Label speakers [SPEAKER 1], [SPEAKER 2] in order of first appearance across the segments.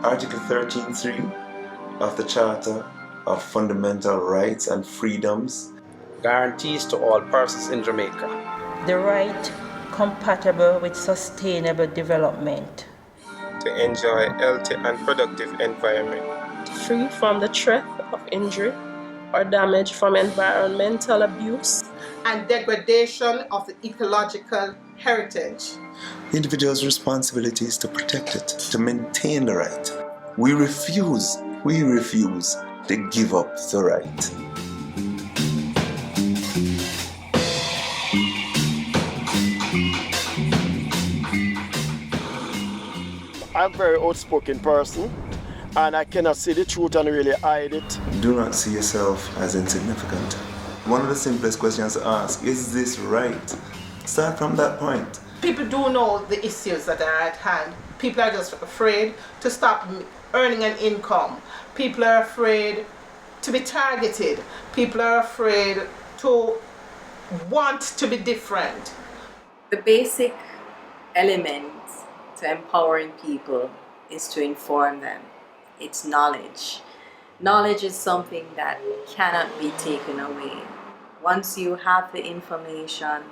[SPEAKER 1] Article 13.3 of the Charter of Fundamental Rights and Freedoms
[SPEAKER 2] guarantees to all persons in Jamaica
[SPEAKER 3] the right compatible with sustainable development
[SPEAKER 4] to enjoy a healthy and productive environment,
[SPEAKER 5] free from the threat of injury or damage from environmental abuse
[SPEAKER 6] and degradation of the ecological heritage.
[SPEAKER 1] The individual's responsibility is to protect it, to maintain the right. We refuse to give up the right.
[SPEAKER 7] I'm a very outspoken person, and I cannot see the truth and really hide it.
[SPEAKER 1] Do not see yourself as insignificant. One of the simplest questions to ask, is this right? Start from that point.
[SPEAKER 6] People do know the issues that are at hand. People are just afraid to stop earning an income. People are afraid to be targeted. People are afraid to want to be different.
[SPEAKER 8] The basic element to empowering people is to inform them. It's knowledge. Knowledge is something that cannot be taken away. Once you have the information,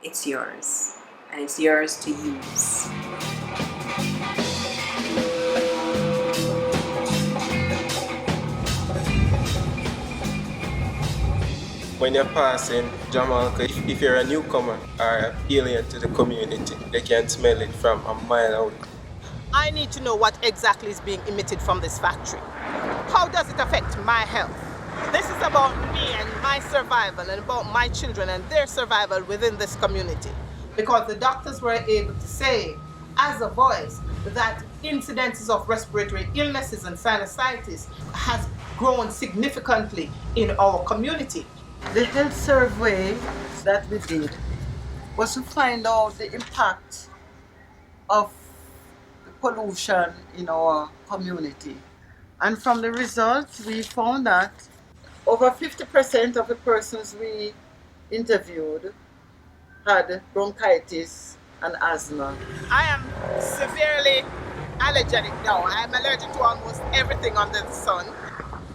[SPEAKER 8] it's yours, and it's yours to use.
[SPEAKER 4] when you're passing Jamalco, if you're a newcomer or an alien to the community, they can smell it from a mile away.
[SPEAKER 6] I need to know what exactly is being emitted from this factory. How does it affect my health? This is about me and my survival and about my children and their survival within this community. Because the doctors were able to say, as a voice, that incidences of respiratory illnesses and sinusitis has grown significantly in our community.
[SPEAKER 9] The health survey that we did was to find out the impact of the pollution in our community. And from the results, we found that over 50% of the persons we interviewed had bronchitis and asthma.
[SPEAKER 6] I am severely allergic now. I am allergic to almost everything under the sun.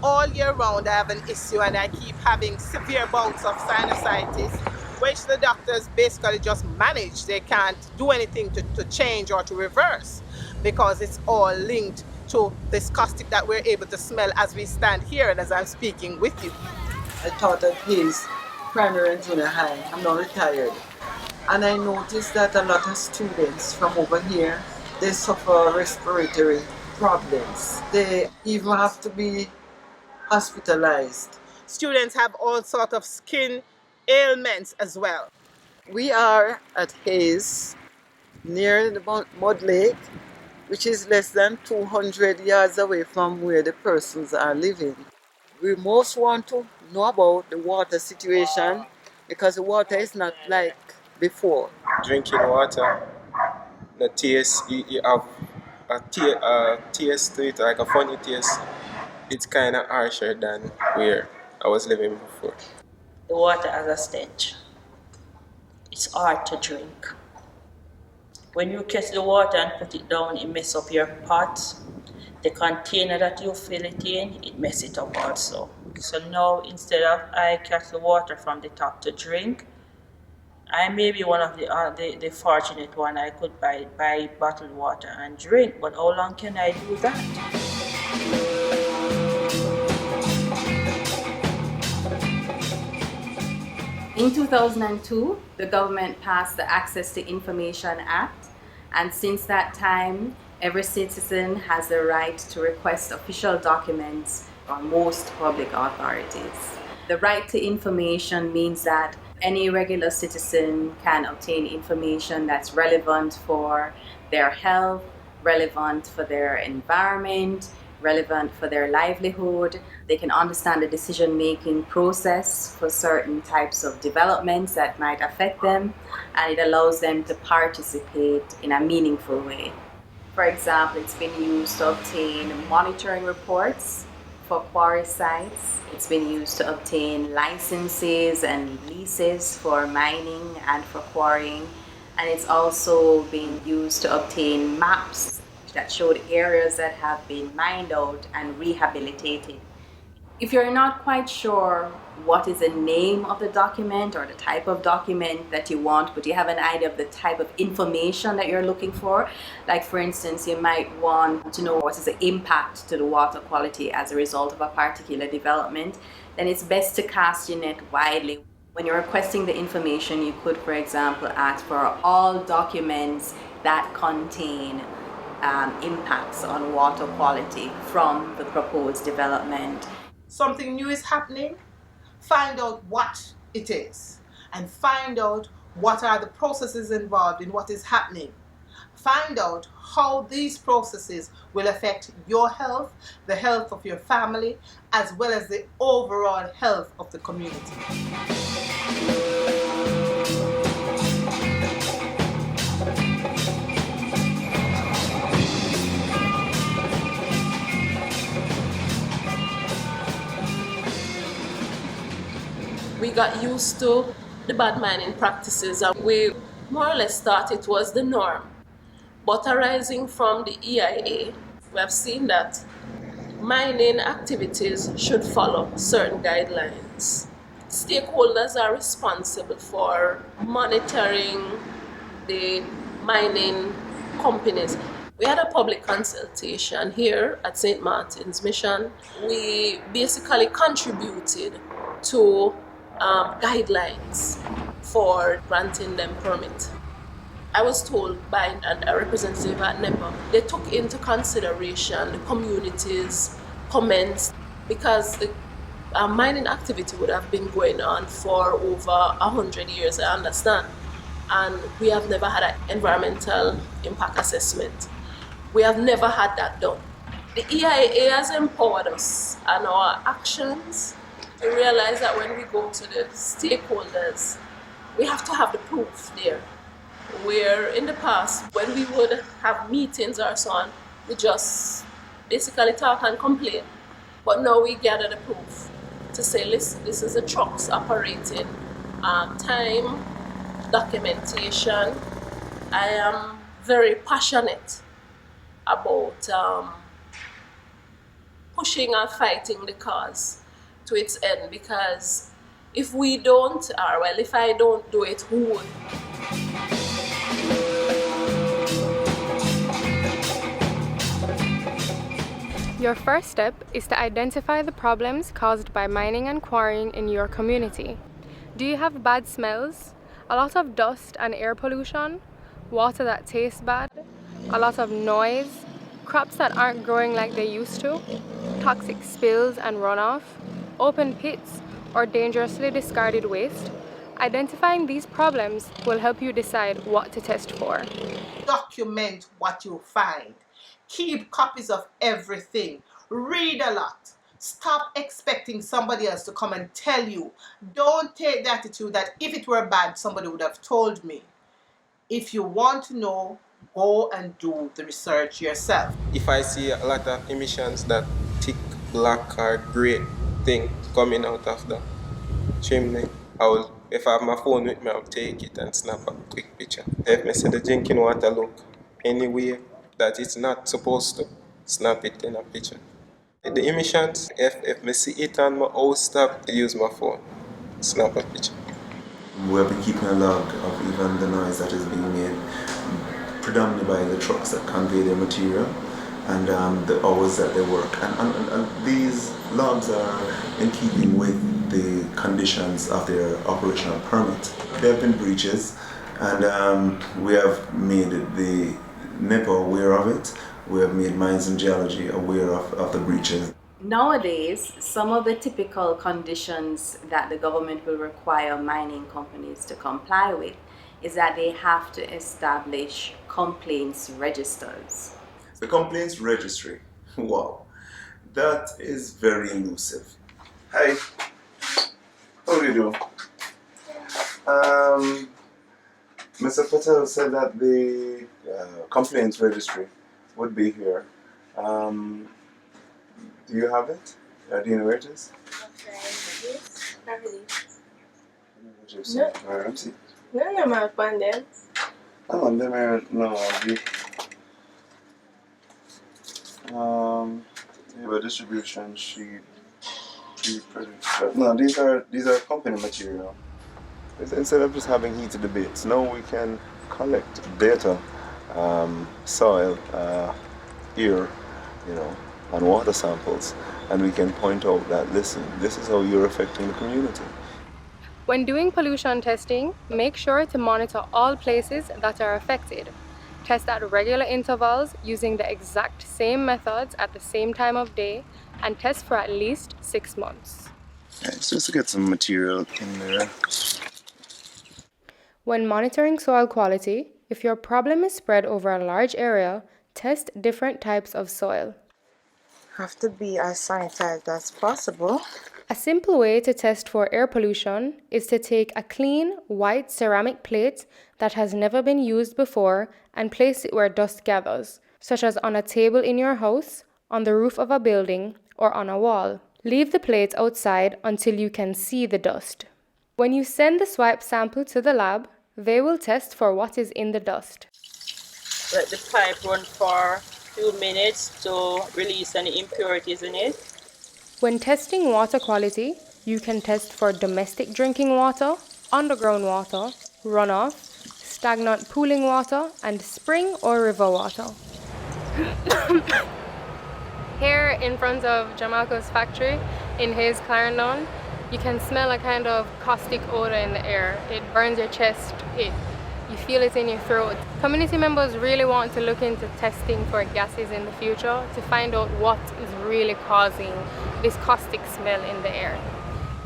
[SPEAKER 6] All year round I have an issue and I keep having severe bouts of sinusitis, which the doctors basically just manage. They can't do anything to change or to reverse because it's all linked to this caustic that we're able to smell as we stand here and as I'm speaking with you.
[SPEAKER 9] I taught at Hayes Primary and Junior High. I'm now retired. And I noticed that a lot of students from over here, they suffer respiratory problems. They even have to be hospitalized.
[SPEAKER 6] Students have all sorts of skin ailments as well.
[SPEAKER 9] We are at Hayes, near the Mud Lake, which is less than 200 yards away from where the persons are living. We most want to know about the water situation because the water is not like before.
[SPEAKER 4] Drinking water, the taste, you have a taste to it, like a funny taste. It's kind of harsher than where I was living before.
[SPEAKER 3] The water has a stench. It's hard to drink. When you catch the water and put it down, it messes up your pot. The container that you fill it in, it messes it up also. So now, instead of I catch the water from the tap to drink, I may be one of the fortunate one. I could buy bottled water and drink, but how long can I do that?
[SPEAKER 8] In 2002, the government passed the Access to Information Act, and since that time, every citizen has the right to request official documents from most public authorities. The right to information means that any regular citizen can obtain information that's relevant for their health, relevant for their environment, relevant for their livelihood. They can understand the decision-making process for certain types of developments that might affect them, and it allows them to participate in a meaningful way. For example, it's been used to obtain monitoring reports for quarry sites. It's been used to obtain licenses and leases for mining and for quarrying. And it's also been used to obtain maps that showed areas that have been mined out and rehabilitated. If you're not quite sure what is the name of the document or the type of document that you want, but you have an idea of the type of information that you're looking for, like for instance, you might want to know what is the impact to the water quality as a result of a particular development, then it's best to cast your net widely. When you're requesting the information, you could, for example, ask for all documents that contain impacts on water quality from the proposed development.
[SPEAKER 6] Something new is happening, find out what it is and find out what are the processes involved in what is happening. Find out how these processes will affect your health, the health of your family, as well as the overall health of the community.
[SPEAKER 5] We got used to the bad mining practices and we more or less thought it was the norm. But arising from the EIA, we have seen that mining activities should follow certain guidelines. Stakeholders are responsible for monitoring the mining companies. We had a public consultation here at St. Martin's Mission. We basically contributed to guidelines for granting them permit. I was told by a representative at NEPA, they took into consideration the community's comments because the mining activity would have been going on for over 100 years, I understand. And we have never had an environmental impact assessment. We have never had that done. The EIA has empowered us and our actions to realize that when we go to the stakeholders, we have to have the proof there. Where in the past, when we would have meetings or so on, we just basically talk and complain. But now we gather the proof to say, listen, this is the trucks operating, time, documentation. I am very passionate about pushing and fighting the cause to its end, because if we don't, or well, if I don't do it, who would?
[SPEAKER 10] Your first step is to identify the problems caused by mining and quarrying in your community. Do you have bad smells, a lot of dust and air pollution, water that tastes bad, a lot of noise, crops that aren't growing like they used to, toxic spills and runoff, open pits, or dangerously discarded waste? Identifying these problems will help you decide what to test for.
[SPEAKER 6] Document what you find. Keep copies of everything. Read a lot. Stop expecting somebody else to come and tell you. Don't take the attitude that if it were bad, somebody would have told me. If you want to know, go and do the research yourself.
[SPEAKER 4] If I see a lot of emissions, that thick black or grey thing coming out of the chimney, if I have my phone with me, I'll take it and snap a quick picture. If I see the drinking water look anyway that it's not supposed to, snap it in a picture. The emissions, if I see it on my house top, I use my phone, snap a picture.
[SPEAKER 1] We'll be keeping a log of even the noise that is being made, predominantly by the trucks that convey their material and the hours that they work. And these logs are in keeping with the conditions of their operational permit. There have been breaches, and we have made the NEPA aware of it. We have made Mines and Geology aware of the breaches.
[SPEAKER 8] Nowadays, some of the typical conditions that the government will require mining companies to comply with is that they have to establish complaints registers.
[SPEAKER 1] The complaints registry, wow, that is very elusive. Hi, how do you do? Mr. Patel said that the complaints registry would be here. Do you have it? Do you know where it is?
[SPEAKER 5] Yes, not really.
[SPEAKER 1] No. Let me see.
[SPEAKER 5] No, I'm not on them.
[SPEAKER 1] I'm on them here. No, Distribution sheet. No, these are company material. Instead of just having heated debates, now we can collect data, soil, air, and water samples, and we can point out that, listen, this is how you're affecting the community.
[SPEAKER 10] When doing pollution testing, make sure to monitor all places that are affected. Test at regular intervals using the exact same methods at the same time of day, and test for at least 6 months.
[SPEAKER 1] It's just to get some material in there.
[SPEAKER 10] When monitoring soil quality, if your problem is spread over a large area, test different types of soil.
[SPEAKER 11] Have to be as sanitized as possible.
[SPEAKER 10] A simple way to test for air pollution is to take a clean, white ceramic plate that has never been used before and place it where dust gathers, such as on a table in your house, on the roof of a building, or on a wall. Leave the plate outside until you can see the dust. When you send the swipe sample to the lab, they will test for what is in the dust.
[SPEAKER 3] Let the pipe run for a few minutes to release any impurities in it.
[SPEAKER 10] When testing water quality, you can test for domestic drinking water, underground water, runoff, stagnant pooling water, and spring or river water. Here in front of Jamalco's factory in his Clarendon, you can smell a kind of caustic odor in the air. It burns your chest, you feel it in your throat. Community members really want to look into testing for gases in the future to find out what is really causing this caustic smell in the air.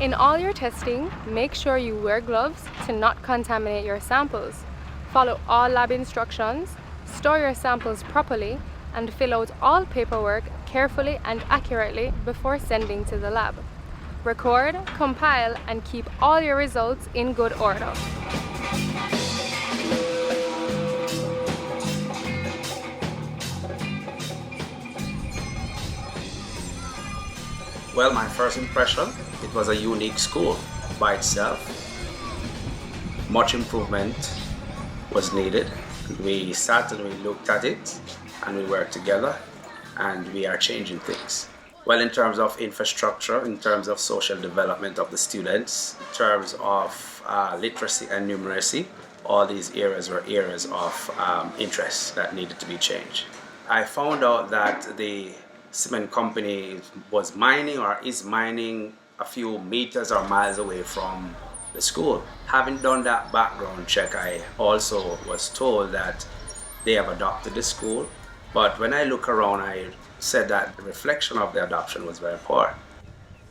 [SPEAKER 10] In all your testing, make sure you wear gloves to not contaminate your samples. Follow all lab instructions, store your samples properly, and fill out all paperwork carefully and accurately before sending to the lab. Record, compile, and keep all your results in good order.
[SPEAKER 2] Well, my first impression, it was a unique school by itself. Much improvement was needed. We sat and we looked at it and we worked together and we are changing things. Well, in terms of infrastructure, in terms of social development of the students, in terms of literacy and numeracy, all these areas were areas of interest that needed to be changed. I found out that the cement company was mining or is mining a few meters or miles away from the school. Having done that background check, I also was told that they have adopted the school, but when I look around, I said that the reflection of the adoption was very poor.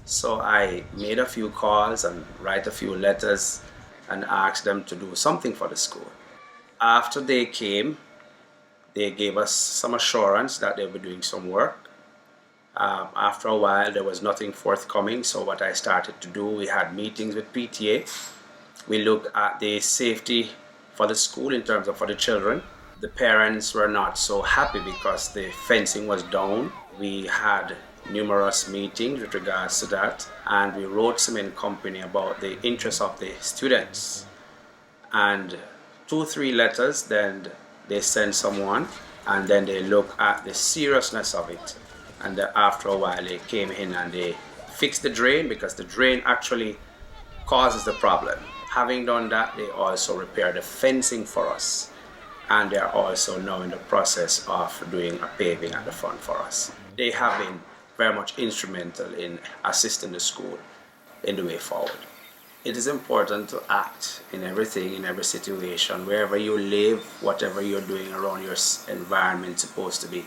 [SPEAKER 2] So I made a few calls and write a few letters and asked them to do something for the school. After they came, they gave us some assurance that they were doing some work. After a while, there was nothing forthcoming, so what I started to do, we had meetings with PTA. We looked at the safety for the school in terms of for the children. The parents were not so happy because the fencing was down. We had numerous meetings with regards to that, and we wrote cement company about the interests of the students. And 2-3 letters, then they sent someone, and then they look at the seriousness of it. And then after a while, they came in and they fixed the drain because the drain actually causes the problem. Having done that, they also repaired the fencing for us. And they are also now in the process of doing a paving at the front for us. They have been very much instrumental in assisting the school in the way forward. It is important to act in everything, in every situation, wherever you live, whatever you're doing around your environment supposed to be.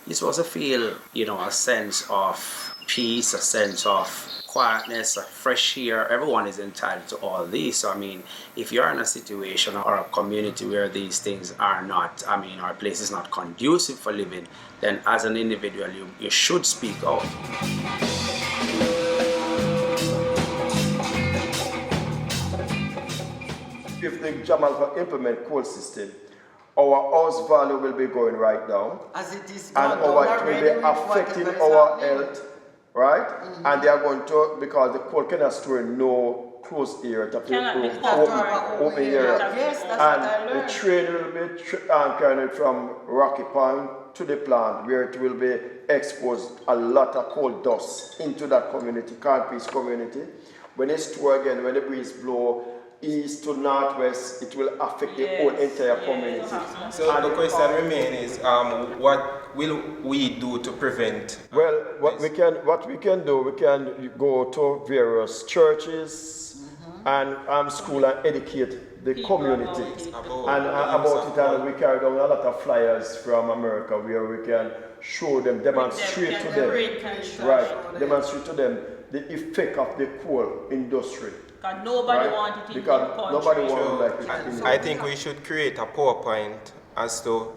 [SPEAKER 2] You're supposed to feel, a sense of peace, a sense of quietness, a fresh air. Everyone is entitled to all these. So, if you're in a situation or a community where these things are not, our place is not conducive for living, then as an individual, you should speak out.
[SPEAKER 7] If the Jamalco implement coal system, our house value will be going right down,
[SPEAKER 9] As it is
[SPEAKER 7] and
[SPEAKER 9] gone
[SPEAKER 7] our
[SPEAKER 9] down
[SPEAKER 7] it will
[SPEAKER 9] already
[SPEAKER 7] be
[SPEAKER 9] with
[SPEAKER 7] affecting
[SPEAKER 9] whatever is
[SPEAKER 7] our
[SPEAKER 9] happening.
[SPEAKER 7] health, right? And they are going to, because the coal cannot store in no closed area, to
[SPEAKER 3] Cannot be
[SPEAKER 7] open area.
[SPEAKER 9] Yes, that's what I
[SPEAKER 7] And the
[SPEAKER 9] learned.
[SPEAKER 7] train will be carrying it from Rocky Point to the plant where it will be exposed a lot of coal dust into that community, Carib community. When it's store again, when the breeze blow east to northwest, it will affect the whole entire community.
[SPEAKER 4] So the question remains is, what will we do to prevent?
[SPEAKER 7] Well, what we can do, we can go to various churches and school and educate the community about it, and we carry down a lot of flyers from America where we can show them, demonstrate to them, demonstrate to them the effect of the coal industry.
[SPEAKER 3] Because nobody wanted it in
[SPEAKER 7] because
[SPEAKER 3] the
[SPEAKER 7] nobody
[SPEAKER 3] country.
[SPEAKER 7] wanted
[SPEAKER 4] I think we should create a PowerPoint as to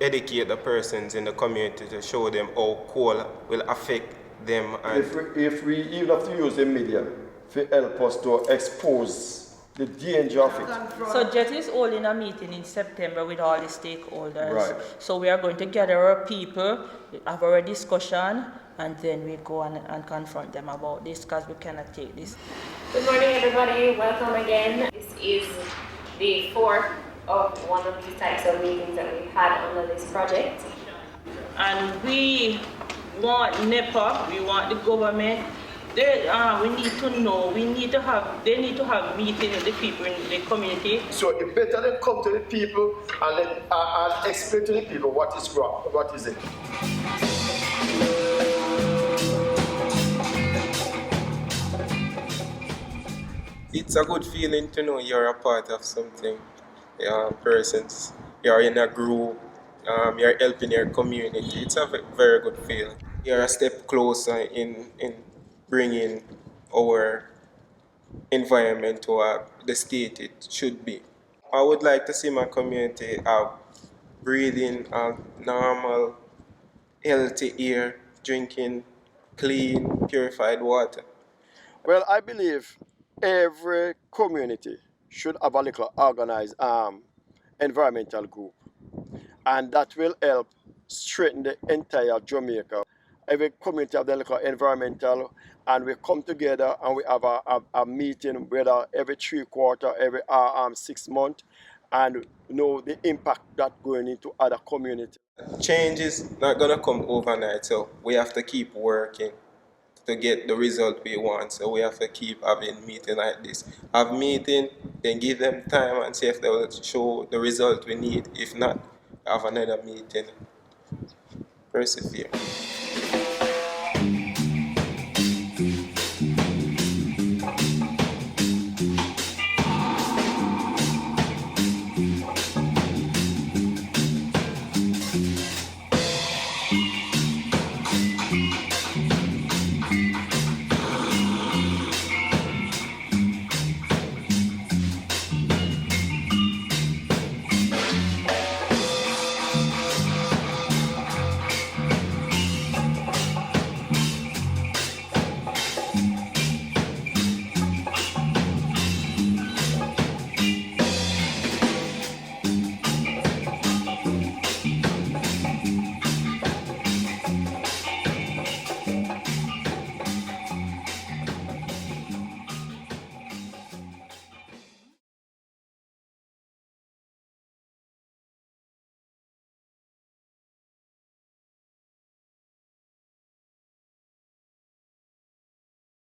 [SPEAKER 4] educate the persons in the community to show them how coal will affect them. And
[SPEAKER 7] if we even have to use the media to help us to expose the danger of it.
[SPEAKER 3] So JET is holding a meeting in September with all the stakeholders.
[SPEAKER 7] Right.
[SPEAKER 3] So we are going to gather our people, have our discussion, and then we go and confront them about this because we cannot take this.
[SPEAKER 12] Good morning, everybody. Welcome again. This is the fourth of one of these types of meetings that we've had under this project.
[SPEAKER 3] And we want NEPA, we want the government. We need to know, they need to have meetings with the people in the community.
[SPEAKER 7] So it better than come to the people and explain to the people what is wrong, what is it.
[SPEAKER 4] it's a good feeling to know you're a part of something, persons. You're in a group, you're helping your community. It's a very good feeling. You're a step closer in bringing our environment to the state it should be. I would like to see my community breathing normal, healthy air, drinking clean, purified water.
[SPEAKER 7] Well, I believe every community should have a little organized environmental group, and that will help strengthen the entire Jamaica. Every community have their little environmental, and we come together and we have a meeting, whether every 3 quarters, every 6 months, and know the impact that going into other communities.
[SPEAKER 4] Change is not gonna come overnight, so we have to keep working to get the result we want. So we have to keep having meetings like this. Have meeting, then give them time and see if they will show the result we need. If not, have another meeting. Persevere.